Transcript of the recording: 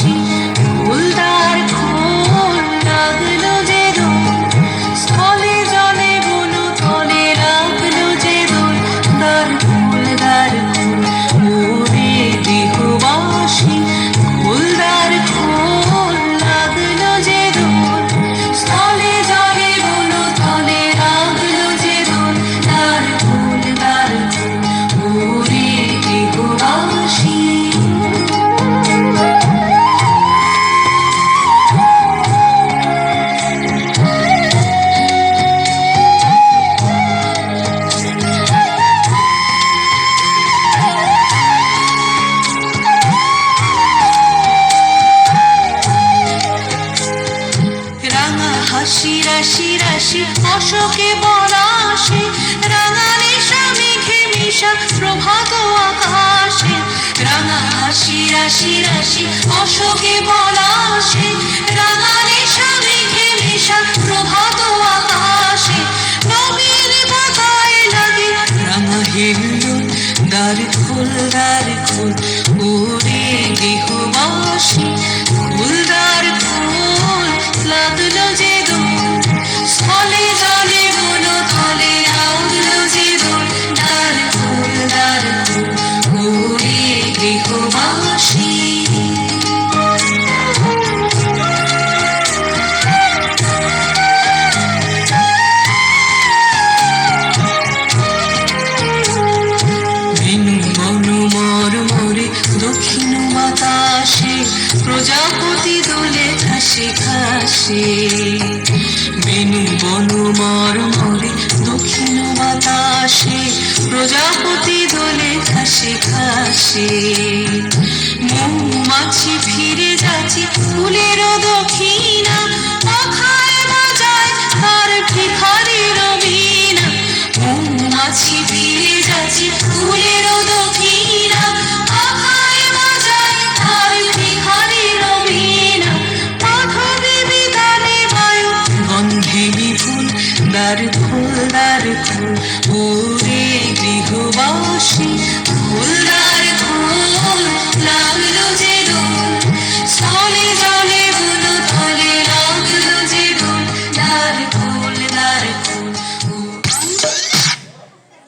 বাসি ফুলদার খোল লাগলো যে দোল স্থলে জলে বনো তলে লাগলো যে দোল দার খোল ওরে দেহবাসী ফুলদার খোল লাগলো যে দোল স্থলে জলে বনো তলে লাগলো যে দোল দার খোল ওরে দেহবাসী হাসি রাশি রাশি অশোকে পলাশে রাঙা নেশা মেঘে মিশা প্রভাত আকাশে রাঙা হাসি রাশি রাশি অশোকে পলাশে রাঙা নেশা মেঘে মিশা প্রভাত আকাশে নবীন পাতায় লাগে রাঙা হিল্লোল দ্বার খোল ওরে দেহবাসী ফুলদার খোল লাগলো যে দোল স্থলে জলে বনো তলে লাগলো যে দোল দ্বার খোল ওরে দেহবাসী দক্ষিণ বাতাসে প্রজাপতি দোলে ঘাসে ঘাসে বেনু বনু মরে দক্ষিণ বাতাসে প্রজাপতি দোলে ঘাসে ঘাসে মৌমাছি ফিরে যাচ্ছে ফুলের দক্ষিণা পাখায় বাজায় তার ভিখারির বীণা মৌমাছি ফিরে যাচ্ছে ফুলের দক্ষিণা